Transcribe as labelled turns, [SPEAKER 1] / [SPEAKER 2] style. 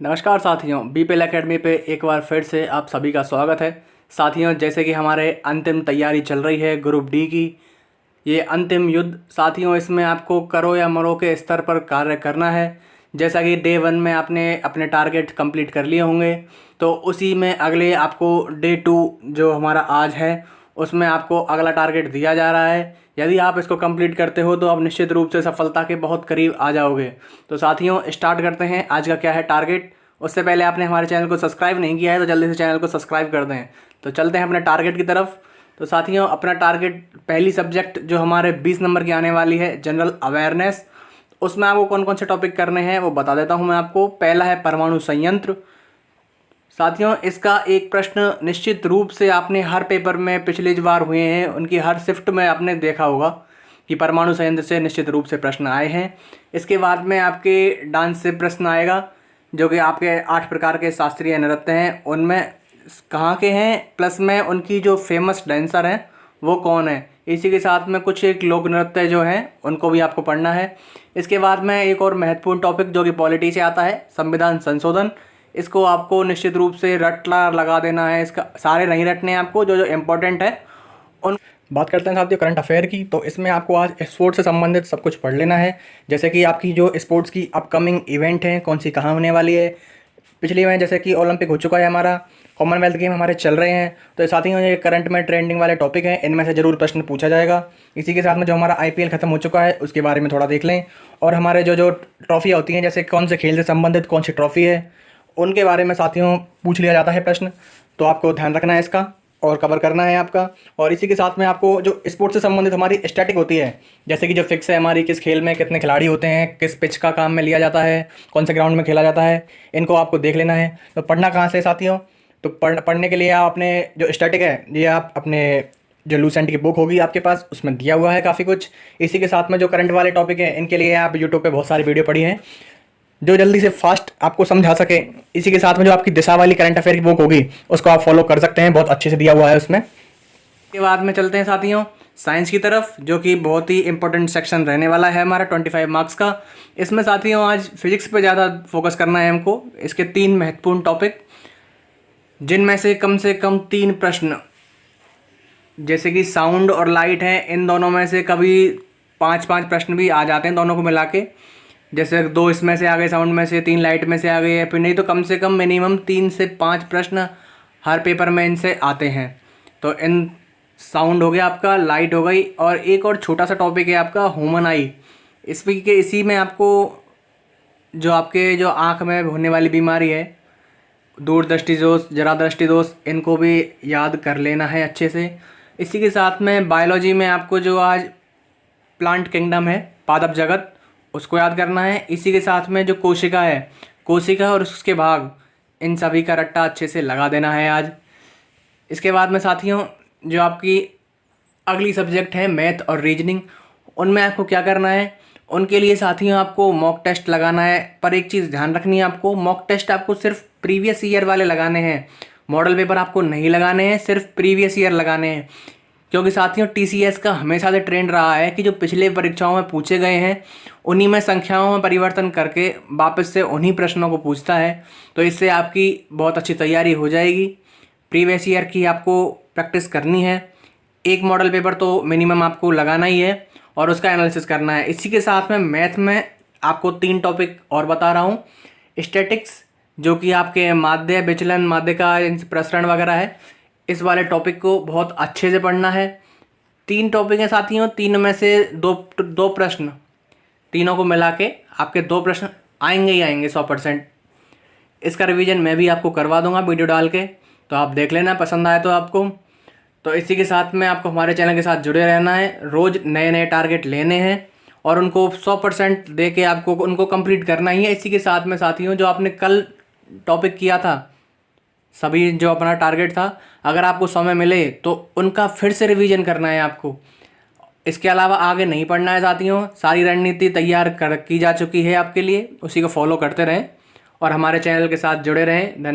[SPEAKER 1] नमस्कार साथियों, BPL academy पे एक बार फिर से आप सभी का स्वागत है। साथियों, जैसे कि हमारे अंतिम तैयारी चल रही है ग्रुप डी की, ये अंतिम युद्ध साथियों, इसमें आपको करो या मरो के स्तर पर कार्य करना है। जैसा कि डे 1 में आपने अपने टारगेट कंप्लीट कर लिए होंगे, तो उसी में अगले आपको डे 2 जो हमारा आज है उसमें आपको अगला टारगेट दिया जा रहा है। यदि आप इसको कंप्लीट करते हो तो आप निश्चित रूप से सफलता के बहुत करीब आ जाओगे। तो साथियों, स्टार्ट करते हैं आज का क्या है टारगेट। उससे पहले आपने हमारे चैनल को सब्सक्राइब नहीं किया है तो जल्दी से चैनल को सब्सक्राइब कर दें। तो चलते हैं अपने टारगेट की तरफ। तो साथियों, अपना टारगेट पहली सब्जेक्ट जो हमारे 20 नंबर की आने वाली है जनरल अवेयरनेस, उसमें आपको कौन कौन से टॉपिक करने हैं वो बता देता हूं मैं आपको। पहला है परमाणु संयंत्र। साथियों, इसका एक प्रश्न निश्चित रूप से आपने हर पेपर में पिछली बार हुए हैं, उनकी हर शिफ्ट में आपने देखा होगा कि परमाणु संयंत्र से निश्चित रूप से प्रश्न आए हैं। इसके बाद में आपके डांस से प्रश्न आएगा, जो कि आपके 8 प्रकार के शास्त्रीय नृत्य हैं, उनमें कहाँ के हैं, प्लस में उनकी जो फेमस डांसर हैं वो कौन है। इसी के साथ में कुछ एक लोक नृत्य जो हैं उनको भी आपको पढ़ना है। इसके बाद में एक और महत्वपूर्ण टॉपिक जो कि पॉलिटी से आता है, संविधान संशोधन। इसको आपको निश्चित रूप से रटला लगा देना है, इसका सारे नहीं रटने हैं आपको, जो जो इम्पोर्टेंट है उन। बात करते हैं साथियों करंट अफेयर की। तो इसमें आपको आज स्पोर्ट्स से संबंधित सब कुछ पढ़ लेना है, जैसे कि आपकी जो स्पोर्ट्स की अपकमिंग इवेंट हैं कौन सी कहाँ होने वाली है। पिछली में जैसे कि ओलंपिक हो चुका है हमारा, कॉमनवेल्थ गेम हमारे चल रहे हैं, तो साथियों ये करंट में ट्रेंडिंग वाले टॉपिक हैं, इनमें से ज़रूर प्रश्न पूछा जाएगा। इसी के साथ में जो हमारा आईपीएल ख़त्म हो चुका है उसके बारे में थोड़ा देख लें, और हमारे जो जो ट्रॉफियाँ होती हैं, जैसे कौन से खेल से संबंधित कौन सी ट्रॉफी है, उनके बारे में साथियों पूछ लिया जाता है प्रश्न। तो आपको ध्यान रखना है इसका और कवर करना है आपका। और इसी के साथ में आपको जो स्पोर्ट्स से संबंधित हमारी स्टैटिक होती है, जैसे कि जो फिक्स है हमारी, किस खेल में कितने खिलाड़ी होते हैं, किस पिच का काम में लिया जाता है, कौन से ग्राउंड में खेला जाता है, इनको आपको देख लेना है। तो पढ़ना कहाँ से साथियों, तो पढ़ने के लिए आप अपने जो स्टैटिक है ये आप अपने जो लूसेंट की बुक होगी आपके पास, उसमें दिया हुआ है काफ़ी कुछ। इसी के साथ में जो करंट वाले टॉपिक हैं इनके लिए आप यूट्यूब पे बहुत सारी वीडियो पढ़ी हैं जो जल्दी से फास्ट आपको समझा सके। इसी के साथ में जो आपकी दिशा वाली करंट अफेयर की बुक होगी उसको आप फॉलो कर सकते हैं, बहुत अच्छे से दिया हुआ है उसमें। इसके बाद में चलते हैं साथियों साइंस की तरफ, जो कि बहुत ही इंपॉर्टेंट सेक्शन रहने वाला है हमारा 25 मार्क्स का। इसमें साथियों आज फिजिक्स पे ज़्यादा फोकस करना है हमको। इसके 3 महत्वपूर्ण टॉपिक, जिनमें से कम 3 प्रश्न, जैसे कि साउंड और लाइट हैं, इन दोनों में से कभी 5-5 प्रश्न भी आ जाते हैं दोनों को मिला के। जैसे 2 इसमें से आ गए, साउंड में से 3 लाइट में से आ गए, या फिर नहीं तो कम से कम मिनिमम 3 से 5 प्रश्न हर पेपर में इनसे आते हैं। तो इन साउंड हो गया आपका, लाइट हो गई, और एक और छोटा सा टॉपिक है आपका ह्यूमन आई। इसी में आपको जो आपके जो आँख में होने वाली बीमारी है, दूरदृष्टि दोष, जरा दृष्टि दोष, इनको भी याद कर लेना है अच्छे से। इसी के साथ में बायोलॉजी में आपको जो आज प्लांट किंगडम है, पादप जगत, उसको याद करना है। इसी के साथ में जो कोशिका है, कोशिका और उसके भाग, इन सभी का रट्टा अच्छे से लगा देना है आज। इसके बाद में साथियों जो आपकी अगली सब्जेक्ट है मैथ और रीजनिंग, उनमें आपको क्या करना है, उनके लिए साथियों आपको मॉक टेस्ट लगाना है। पर एक चीज़ ध्यान रखनी है आपको, मॉक टेस्ट आपको सिर्फ प्रीवियस ईयर वाले लगाने हैं, मॉडल पेपर आपको नहीं लगाने हैं, सिर्फ प्रीवियस ईयर लगाने हैं। क्योंकि साथियों टीसीएस का हमेशा से ट्रेंड रहा है कि जो पिछले परीक्षाओं में पूछे गए हैं उन्हीं में संख्याओं में परिवर्तन करके वापस से उन्हीं प्रश्नों को पूछता है। तो इससे आपकी बहुत अच्छी तैयारी हो जाएगी। प्रीवियस ईयर की आपको प्रैक्टिस करनी है, एक मॉडल पेपर तो मिनिमम आपको लगाना ही है और उसका एनालिसिस करना है। इसी के साथ में मैथ में आपको 3 टॉपिक और बता रहा हूँ। स्टैटिक्स, जो कि आपके माध्य विचलन, माध्य का प्रसरण वगैरह है, इस वाले टॉपिक को बहुत अच्छे से पढ़ना है। 3 टॉपिक हैं साथियों, 3 में से 2 प्रश्न, तीनों को मिला के आपके 2 प्रश्न आएंगे ही आएंगे 100%। इसका रिवीजन मैं भी आपको करवा दूंगा वीडियो डाल के, तो आप देख लेना, पसंद आए तो आपको। तो इसी के साथ में आपको हमारे चैनल के साथ जुड़े रहना है, रोज़ नए नए टारगेट लेने हैं और उनको 100% दे के आपको उनको कंप्लीट करना ही है। इसी के साथ में साथियों जो आपने कल टॉपिक किया था, सभी जो अपना टारगेट था, अगर आपको समय मिले तो उनका फिर से रिवीजन करना है आपको। इसके अलावा आगे नहीं पढ़ना है साथियों, सारी रणनीति तैयार की जा चुकी है आपके लिए, उसी को फॉलो करते रहें और हमारे चैनल के साथ जुड़े रहें।